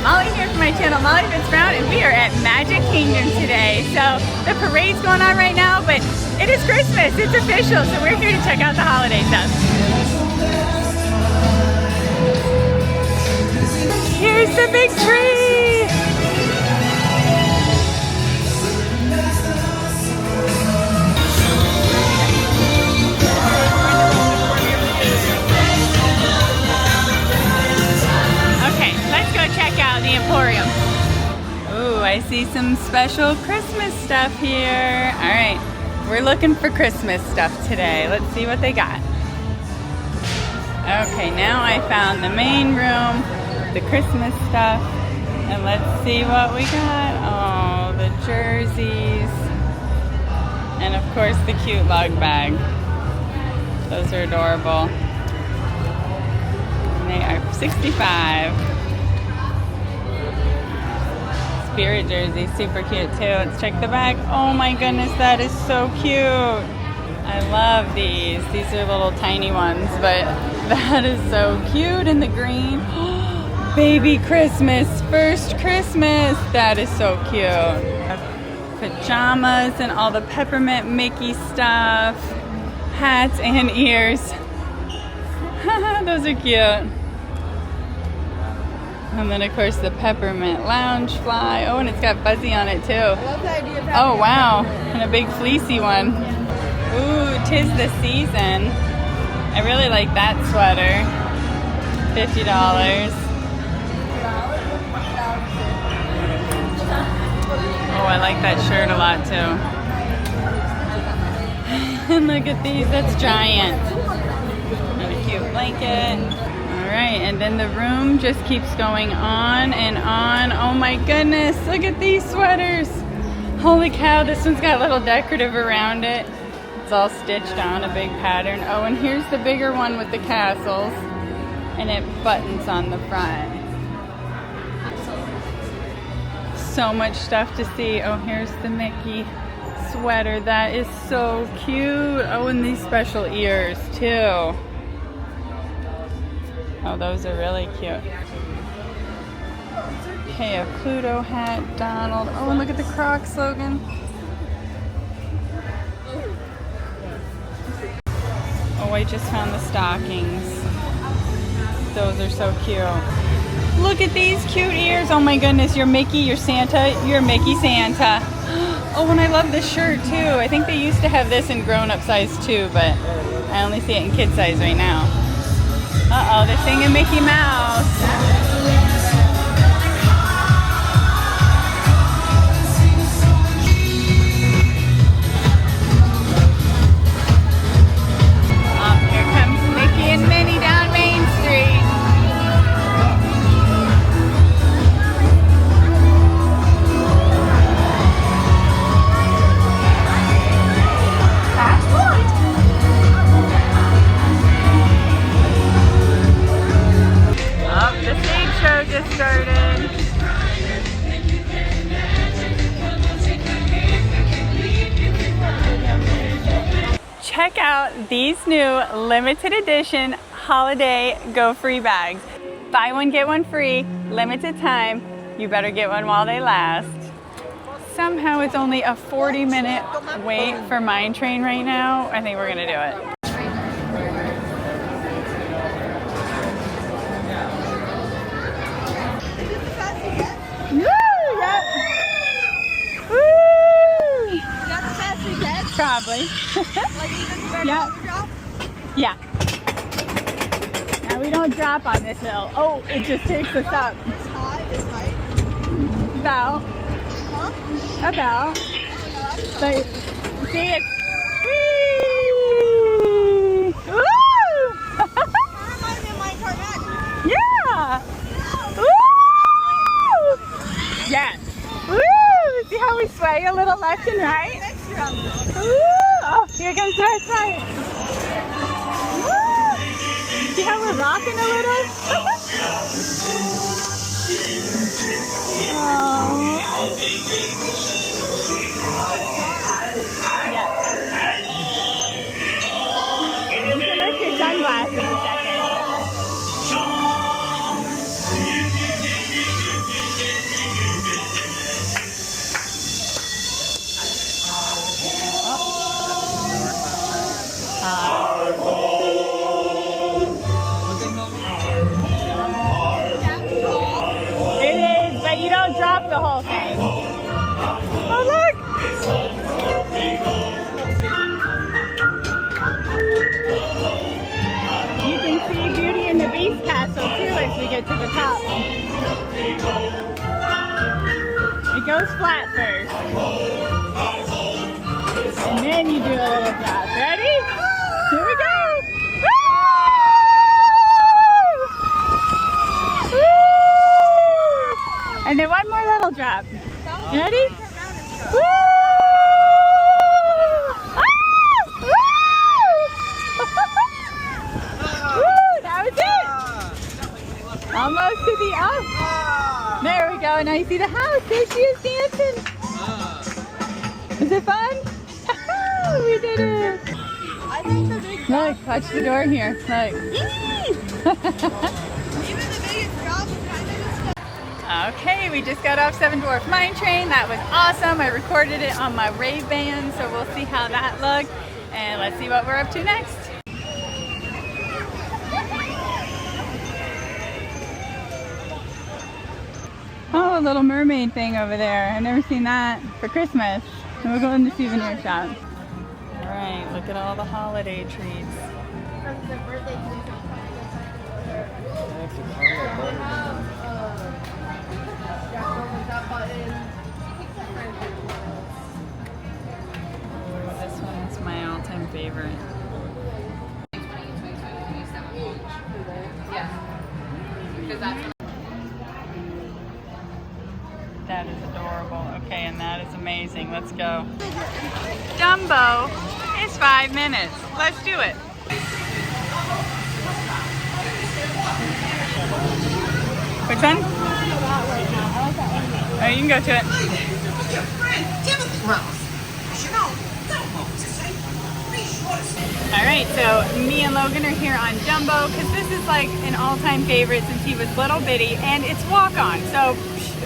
Molly here from my channel, Molly Brown, and we are at Magic Kingdom today. So the parade's going on right now, but it is Christmas, it's official, so we're here to check out the holiday stuff. Here's the big tree! Okay, let's go check out the Emporium. Ooh, I see some special Christmas stuff here. All right, we're looking for Christmas stuff today. Let's see what they got. Okay, now I found the main room, the Christmas stuff, and let's see what we got. Oh, the jerseys, and of course the cute lug bag. Those are adorable. And they are $65. Spirit jersey, super cute too. Let's check the back. Oh my goodness, that is so cute. I love these. These are little tiny ones, but that is so cute in the green. Baby Christmas, first Christmas. That is so cute. Pajamas and all the peppermint Mickey stuff. Hats and ears. Those are cute. And then of course the peppermint lounge fly. Oh, and it's got fuzzy on it too. I love the idea of having wow, and a big fleecy one. Ooh, 'tis the season. I really like that sweater. $50. Oh, I like that shirt a lot too. And look at these, that's giant. And a cute blanket. Alright, and then the room just keeps going on and on. Oh my goodness, look at these sweaters. Holy cow, this one's got a little decorative around it. It's all stitched on, a big pattern. Oh, and here's the bigger one with the castles. And it buttons on the front. So much stuff to see. Oh, here's the Mickey sweater. That is so cute. Oh, and these special ears too. Oh, those are really cute. Okay, a Pluto hat, Donald. Oh, and look at the Crocs slogan. Oh, I just found the stockings. Those are so cute. Look at these cute ears. Oh my goodness, you're Mickey, you're Santa, you're Mickey Santa. Oh, and I love this shirt too. I think they used to have this in grown-up size too, but I only see it in kid size right now. Uh-oh, they're singing Mickey Mouse. Oh, here comes Mickey and Minnie down Main Street. Started. Check out these new limited edition holiday go free bags. Buy one, get one free, limited time. You better get one while they last. Somehow it's only a 40-minute wait for Mine Train right now. I think we're gonna do it. Probably. Yeah. Yeah. Now we don't drop on this hill. Oh, it just takes us up. It's high, it's high. About. Huh? About. But see it. Woo! Woo! That reminds me of Minecart Magic. Yeah. Woo! Yes. Woo! See how we sway a little left and right? Woo! Oh, here comes our side. Woo! See how we're rocking a little? Oh. Yeah. You can lift your sunglasses a second. the whole thing. Oh, look! You can see Beauty and the Beast castle too as we get to the top. It goes flat first. And then you do a little drop. Ready? Here we go! Woo! Woo! And then one more little drop. Ready? Woo! Ah! Woo! Woo! That was it! Almost to the up. There we go. Now you see the house. There she is dancing. Is it fun? We did it. I think the big Look, watch the door here. Look. even the biggest drop is kind of just Okay, we just got off Seven Dwarf Mine Train. That was awesome. I recorded it on my Ray-Ban, so we'll see how that looked. And let's see what we're up to next. Oh, a little mermaid thing over there. I've never seen that for Christmas. And we'll go in the souvenir shop. All right, look at all the holiday treats. Oh, this one's my all-time favorite. That is adorable. Okay, and that is amazing. Let's go. Dumbo is 5 minutes. Let's do it. Which one? Oh, you can go to it. Alright, so me and Logan are here on Dumbo because this is like an all-time favorite since he was little bitty, and it's walk-on, so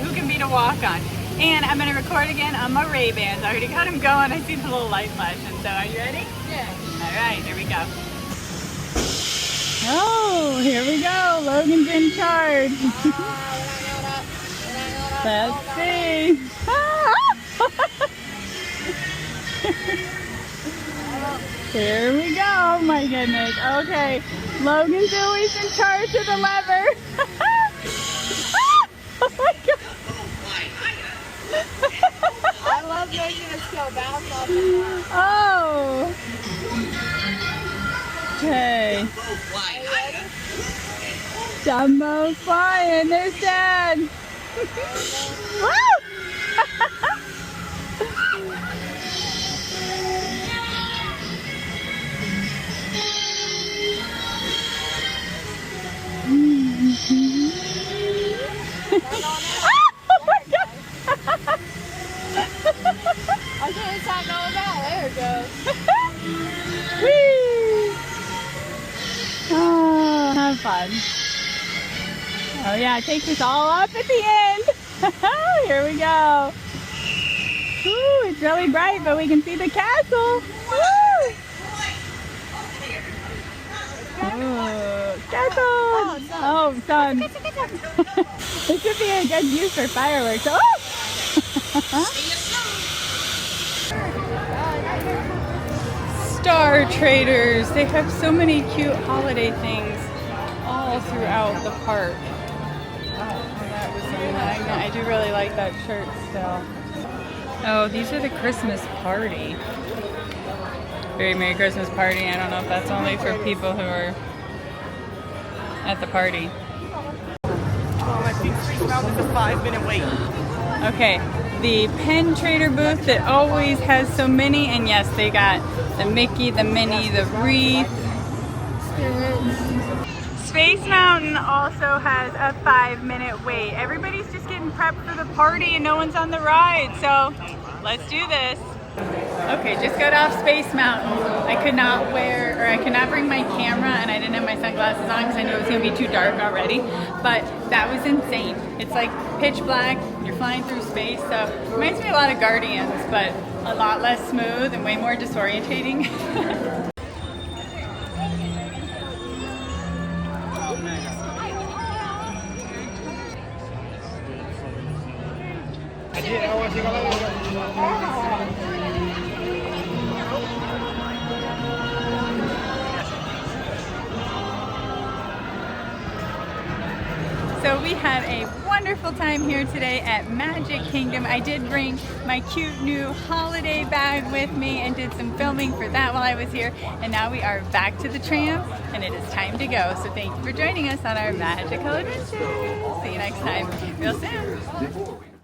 who can beat a walk-on? And I'm going to record again on my Ray-Bans. I already got them going. I see the little light flashing, so are you ready? Yeah. Alright, here we go. Oh, here we go. Logan's in charge. Let's see. Here we go. Oh my goodness. Okay. Logan's always in charge of the lever. Oh my god. I love making us go bounce off the car. Oh. Okay. Dumbo's flying. There's Dad. Woo! Okay, it's not going down. There it goes. Whee! Oh, have fun. Oh yeah, it takes us all up at the end. Here we go. Ooh, it's really bright, but we can see the castle. Woo! Ooh, castle! Oh, sun. This could be a good use for fireworks. Oh! Star Traders. They have so many cute holiday things all throughout the park. Oh, that was a magnet. I do really like that shirt still. Oh, these are the Christmas party. Very Merry Christmas party. I don't know if that's only for people who are at the party. I think Space Mountain is a 5-minute wait. Okay, the pen trader booth that always has so many, and yes, they got the Mickey, the Minnie, the wreath. Space Mountain also has a 5-minute wait. Everybody's just getting prepped for the party and no one's on the ride, so let's do this. Okay, just got off Space Mountain. I could not bring my camera, and I didn't have my sunglasses on because I knew it was going to be too dark already, but that was insane. It's like pitch black, you're flying through space, so it reminds me a lot of Guardians, but a lot less smooth and way more disorientating. So we had a wonderful time here today at Magic Kingdom. I did bring my cute new holiday bag with me and did some filming for that while I was here. And now we are back to the tram and it is time to go. So thank you for joining us on our magical adventure. See you next time real soon.